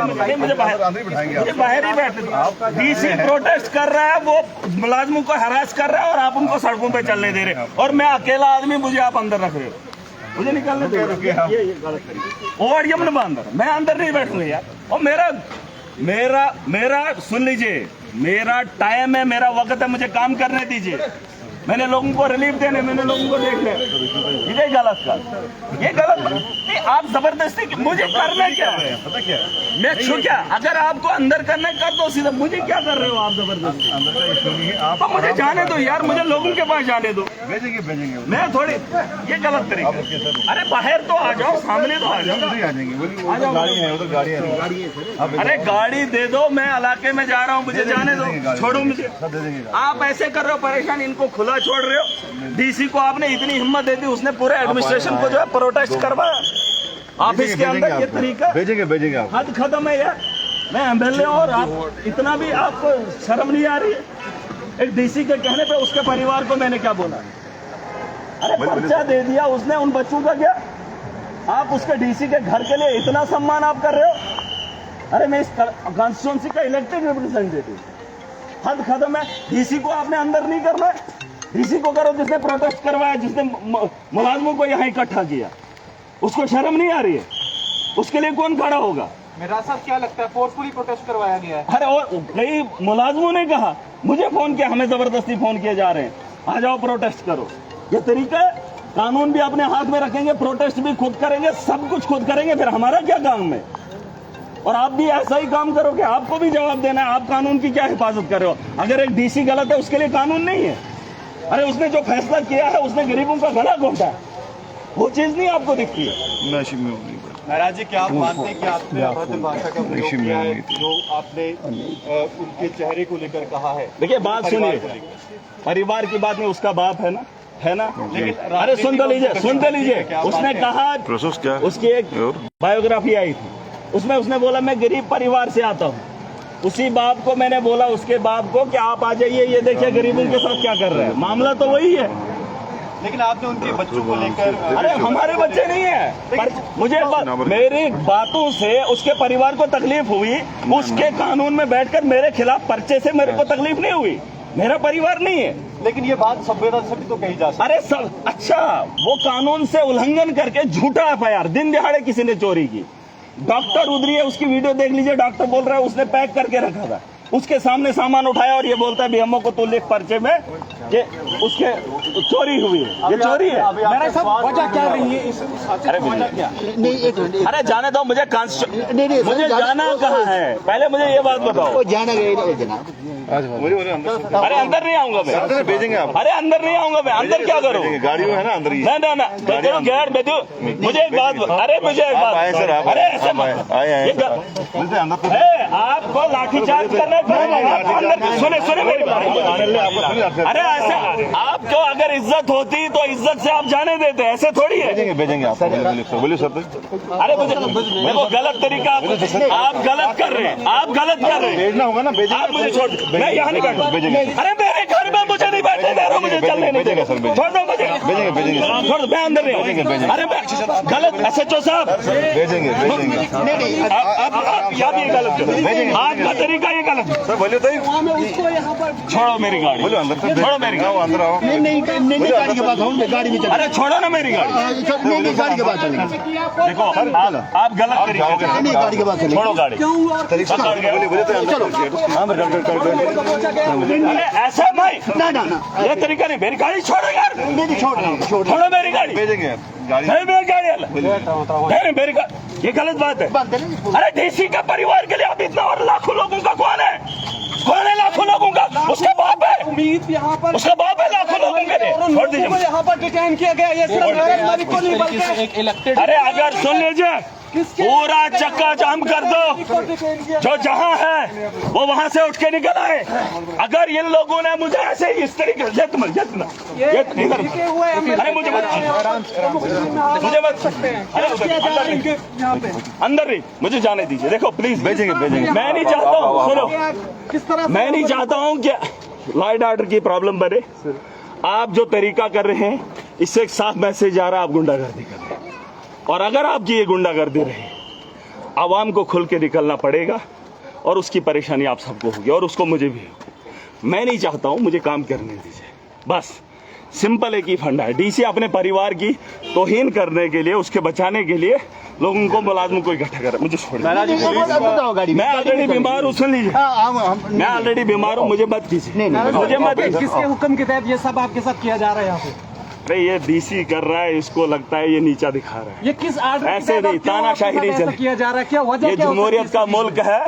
मुझे बाहर ही बैठे। डीसी प्रोटेस्ट कर रहा है, वो मुलाजमों को हरास कर रहा है और आप उनको सड़कों पे चलने दे रहे हैं, और मैं अकेला आदमी, मुझे आप अंदर रख रहे हो, मुझे निकालने दे रहे हो। ये गलत तरीका। और ये अंदर, मैं अंदर नहीं बैठूंगा यार। और मेरा सुन लीजिए, मेरा टाइम है, मेरा वक्त है, मुझे काम करने दीजिए। मैंने लोगों को रिलीफ देने, मैंने लोगों को देखने, ये गलत का, ये गलत नहीं। आप जबरदस्ती, मुझे करना क्या है, पता क्या, मैं छू क्या, अगर आपको अंदर करना कर दो सीधा, मुझे क्या कर रहे हो आप जबरदस्ती? अंदर का इशू नहीं है, आप तो मुझे जाने दो यार, मुझे लोगों के पास जाने दो। भेजेंगे मैं थोड़ी, ये गलत तरीका। अरे बाहर तो आ जाओ, सामने तो आ जाओ, गाड़ी है उधर, गाड़ी है। अरे गाड़ी दे दो, मैं इलाके में जा रहा हूँ, मुझे जाने दो, छोड़ो मुझे। आप ऐसे कर रहे हो परेशान, इनको खुला छोड़ रहे हो। डीसी को आपने इतनी हिम्मत दे दी, उसने पूरे एडमिनिस्ट्रेशन को जो है प्रोटेस्ट करवाया ऑफिस के अंदर। ये तरीका भेजेंगे आप, हद खत्म है यार। मैं एमएलए और आप इतना भी आपको शर्म नहीं आ रही है? एक डीसी के कहने पे उसके परिवार को मैंने क्या बोला? अरे पर्चा दे दिया उसने, उन बच्चों का क्या? आप उसके डीसी के घर के लिए इतना सम्मान आप कर रहे हो? अरे मैं इस कॉन्स्टिट्यूंसी का इलेक्टेड रिप्रेजेंटेटिव, हद खत्म है। डीसी को आपने अंदर नहीं करना है, डीसी को करो जिसने प्रोटेस्ट करवाया, जिसने मुलाजमों को यहाँ इकट्ठा किया। उसको शर्म नहीं आ रही है? उसके लिए कौन खड़ा होगा? मेरा साहब क्या लगता है फोर्सफुली प्रोटेस्ट करवाया गया है? अरे और कई मुलाजमों ने कहा, मुझे फोन किया, हमें जबरदस्ती फोन किए जा रहे हैं, आ जाओ प्रोटेस्ट करो। ये तरीका है? कानून भी अपने हाथ में रखेंगे, प्रोटेस्ट भी खुद करेंगे, सब कुछ खुद करेंगे, फिर हमारा क्या काम है? और आप भी ऐसा ही काम करोगे, आपको भी जवाब देना है। आप कानून की क्या हिफाजत कर रहे हो? अगर एक डीसी गलत है, उसके लिए कानून नहीं है? अरे उसने जो फैसला किया है, उसने गरीबों का गला घोटा है, वो चीज नहीं आपको दिखती है? महाराज जी, क्या आप मानते हैं कि आपने अभद्र भाषा का प्रयोग किया है, जो आपने उनके चेहरे को लेकर कहा है? देखिए बात सुनिए, परिवार की बात में उसका बाप है ना, है ना? अरे सुन तो लीजिए, उसने कहा, उसकी एक बायोग्राफी आई थी, उसमें उसने बोला मैं गरीब परिवार से आता हूँ। उसी बाप को मैंने बोला, उसके बाप को, कि आप आ जाइए, ये देखिए गरीबों के साथ क्या कर रहे हैं। मामला तो वही है, लेकिन आपने उनके बच्चों को लेकर, अरे हमारे बच्चे नहीं है, पर मुझे मेरी बातों से उसके परिवार को तकलीफ हुई, उसके कानून में बैठकर मेरे खिलाफ पर्चे से मेरे को तकलीफ नहीं हुई, मेरा परिवार नहीं है। लेकिन ये बात संवेदन से भी तो कही जा सकती है। अरे सब अच्छा, वो कानून से उल्लंघन करके झूठा एफआईआर, दिन दिहाड़े किसी ने चोरी की। डॉक्टर उधरी है, उसकी वीडियो देख लीजिए, डॉक्टर बोल रहा है उसने पैक करके रखा था, उसके सामने सामान उठाया और ये बोलता है बीएमओ को, तू लिख पर्चे में कि उसके चोरी हुई है, ये चोरी है। मेरा सब वजह क्या रही है इस अरे नहीं, अरे जाने दो, मुझे मुझे जाना कहाँ है, पहले मुझे ये बात बताओ। जाना अरे अंदर नहीं आऊंगा मैं, भेजेंगे आप? अरे अंदर नहीं आऊंगा मैं, अंदर क्या करूँ? गाड़ी में है ना अंदर ही। ना गेट में दो, मुझे एक बात, अरे मुझे एक बात, अरे ऐसे आपको लाठीचार्ज करना, सुने मेरी बात। अरे ऐसे आपको अगर इज्जत होती तो इज्जत से आप जाने देते, ऐसे थोड़ी है। भेजेंगे आप, बोलिए सर। अरे मुझे देखो, गलत तरीका आप गलत कर रहे हैं, आप गलत कर रहे हैं। भेजना होगा ना, भेजेंगे। आप मुझे छोड़, मैं यहाँ नहीं बैठूंगा। अरे मेरे घर में मुझे नहीं बैठने दे रहा, मुझे चलने नहीं देगा सर, छोड़ दो मुझे, भेजेंगे छोड़, मैं अंदर नहीं आऊंगा। अरे गलत, एसएचओ साहब भेजेंगे। आप ये गलत कर रहे हैं, आपका तरीका ये गलत है। सर बोलिए तो, छोड़ो मेरी गाड़ी, बोलो अंदर से, छोड़ो मेरी गाड़ी, अंदर आओ। नहीं गाड़ी के पास आऊँ, गाड़ी में अरे छोड़ो ना मेरी गाड़ी, नहीं गाड़ी के पास चलेंगे। देखो आप गलत तरीके से, नहीं गाड़ी के पास चलेंगे। छोड़ो गाड़ी, अरे ऐसा नहीं, ना ये तरीका नहीं, मेरी गाड़ी छोड़ो यार, मेरी छोड़ो मेरी गाड़ी, भेजेंगे गाड़ी, नहीं मेरी गाड़ी, नहीं मेरी गाड़ी, ये गलत बात है। अरे डीसी का परिवार के लिए आप इतना, और लाखों लोगों का कौन है लाखों लोगों का? उसका बाप है, उम्मीद यहाँ पर उसका बाप है लाखों लोगों के लिए। छोड़ दीजिए, यहाँ पर डिटेन किया गया, ये सिर्फ नरेंद्र मोदी को नहीं बल्कि एक इलेक्टेड, अरे अगर सुन लीजिए, पूरा चक्का जाम कर दो, जो जहां है वो वहां से उठ के निकल आए। अगर इन लोगों ने मुझे ऐसे इस तरीके से, अरे मुझे मत सकते हैं, अंदर नहीं, मुझे जाने दीजिए। देखो प्लीज, भेजेंगे। मैं नहीं चाहता हूँ, सुनो, किस तरह मैं नहीं चाहता हूँ कि लॉ एंड ऑर्डर की प्रॉब्लम बने। आप जो तरीका कर रहे हैं, इससे एक साफ मैसेज आ रहा है, आप गुंडागर्दी कर रहे हैं। और अगर आपकी ये गुंडागर्दी रही, आवाम को खुल के निकलना पड़ेगा और उसकी परेशानी आप सबको होगी और उसको मुझे भी होगी। मैं नहीं चाहता हूं, मुझे काम करने दीजिए, बस सिंपल एक ही फंडा है। डीसी अपने परिवार की तौहीन करने के लिए, उसके बचाने के लिए लोगों को, मुलाजिम को इकट्ठा कर, मुझे छोड़ दीजिए। मैं ऑलरेडी बीमार हूँ, सुन लीजिए, मैं ऑलरेडी बीमार हूँ, मुझे मत कीजिए, मुझे मत कीजिए। किसके हुक्म के तहत ये सब आपके साथ किया जा रहा है यहाँ पे? अरे ये डीसी कर रहा है, इसको लगता है ये नीचा दिखा रहा है। ये किस आर्डर के ऐसे तहत नहीं, क्यों तानाशाही आपके नहीं साथ ऐसा चले। किया जा रहा है? क्या वजह ये क्या हो सकती है जमहूरियत का इसकी? मुल्क है,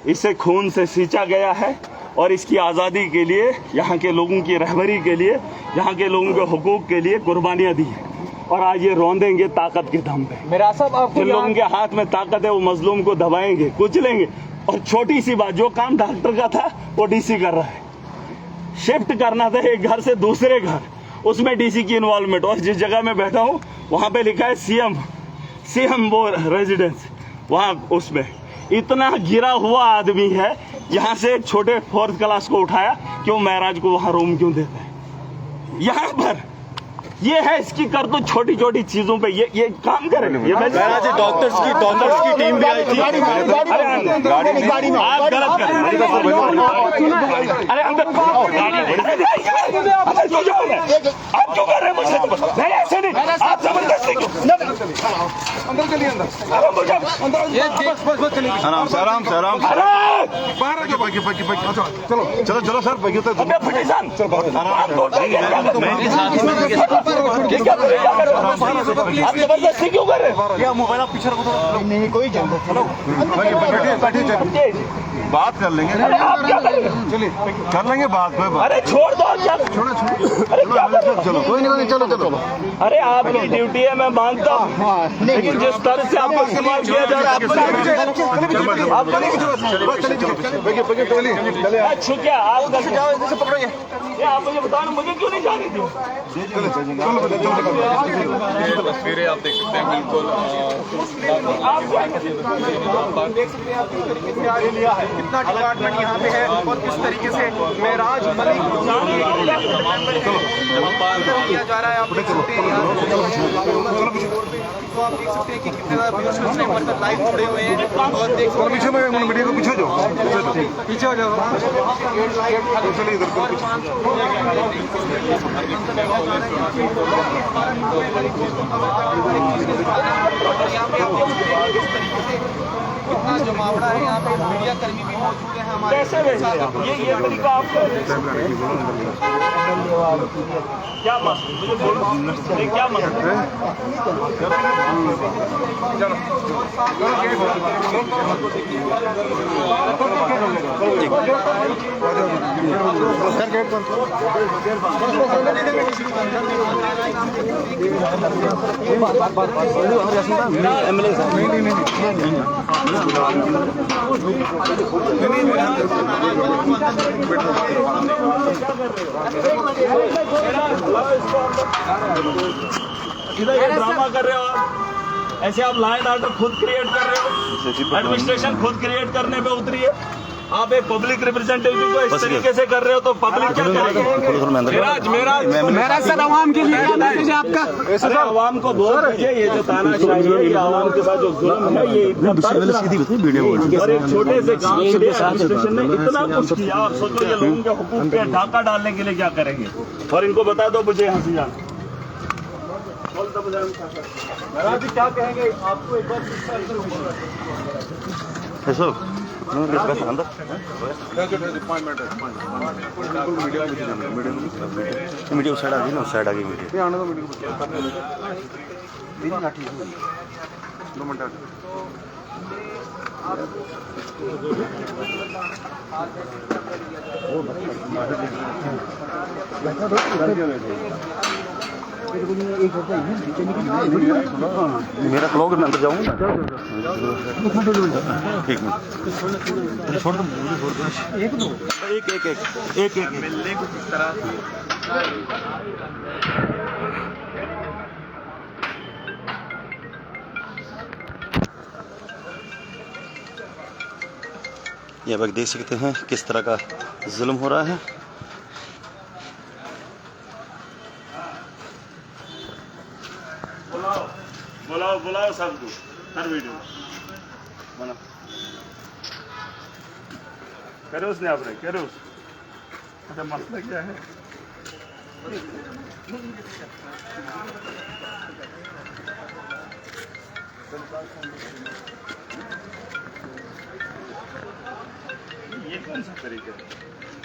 इसे खून से सींचा गया है और इसकी आज़ादी के लिए, यहाँ के लोगों की रहबरी के लिए, यहाँ के लोगों के हुकूक के लिए कुर्बानियाँ दी हैं और आज ये रौंदेंगे ताकत के दम पे। मेरा साहब आपको जिन लोगों के हाथ में ताकत है वो मजलूम को दबाएंगे, कुचलेंगे। और छोटी सी बात, जो काम डॉक्टर का था वो डीसी कर रहा है। शिफ्ट करना था एक घर से दूसरे घर, उसमें डीसी की इन्वॉल्वमेंट। और जिस जगह में बैठा हूँ वहाँ पे लिखा है सीएम वो रेजिडेंस, वहाँ उसमें इतना गिरा हुआ आदमी है। यहाँ से एक छोटे 4th क्लास को उठाया, क्यों महराज को वहाँ रूम क्यों देते हैं? यहाँ पर ये है इसकी कर तो छोटी छोटी चीजों पे ये काम करे। ये मैं डॉक्टर्स की टीम भी आई थी। आप गलत कर रहे हैं। अरे अंदर आप क्यों कर रहे हैं मुझसे? नहीं ऐसे नहीं, आप जबरदस्ती क्यों? अंदर चलिए, अंदर आराम से आराम से आराम से। चलो चलो चलो सर, पकी तक अबे फटीसान, आप जबरदस्ती क्यों कर रहे हैं? मोबाइल आप पीछे रखो थोड़ा। नहीं कोई बात कर लेंगे, अरे आप क्या कर रहे हैं? चलिए कर लेंगे बात में। अरे छोड़ दो, आप क्या? अरे क्या कर रहे हैं? चलो कोई नहीं, चलो चलो। अरे आपकी ड्यूटी है, मैं मानता हूँ, लेकिन जिस तरह से आपको इस्तेमाल किया जा रहा है अच्छा क्या आप आप मुझे बताओ ना, मुझे क्यों नहीं जाने दी? तस्वीरें आप देख सकते हैं, बिल्कुल आप क्या देख सकते हैं, आप लिया है कितना डिपार्टमेंट यहाँ पे है और किस तरीके से महराज मलिक किया जा रहा है। आप देख सकते हैं तो आप देख सकते हैं कि कितने ज़्यादा व्यूअर्स ने हमारे साथ लाइव जुड़े हुए हैं और देख सकते हैं पीछे में मीडिया को पीछे जाओ, पीछे हो जाओ। चलिए इधर कितना जमावड़ा है यहाँ पे, मीडिया कर्मी भी मौजूद है हमारे कैसे भेजे आप? ये तरीका आपका क्या मसला? मुझे बोलो, ये क्या मसला है? इधर ये ड्रामा कर रहे हो आप, ऐसे आप लॉ एंड ऑर्डर खुद क्रिएट कर रहे हो, एडमिनिस्ट्रेशन खुद क्रिएट करने पे उतरी है। आप एक पब्लिक रिप्रेजेंटेटिव को इस तरीके से कर रहे हो तो पब्लिक क्या करेगी? मेरा सर आवाम के लिए क्या मैसेज है आपका? अरे आवाम को बोल दीजिए, ये जो तानाशाही है, ये आवाम के साथ जो जुल्म है, ये और एक छोटे से काम के लिए एडमिनिस्ट्रेशन ने इतना कुछ किया। आप सोचो ये लोगों के हुकूक पे डाका डालने के लिए क्या करेंगे? और इनको बता दो मुझे यहाँ से जाना। महराज जी क्या कहेंगे आपको एक बार मीडिया साइड आ गई ना, साइड आ गई मीडिया। मेरा ब्लॉग में अंदर जाऊंगा ना, एक मिनट छोड़ दो, एक मिलने को किस तरह ये आप देख सकते हैं किस तरह का जुल्म हो रहा है। बुलाओ बुलाओ सबको, हर वीडियो बना करे उसने आपने करे उस अच्छा मसला क्या है ये कौन सा तरीका है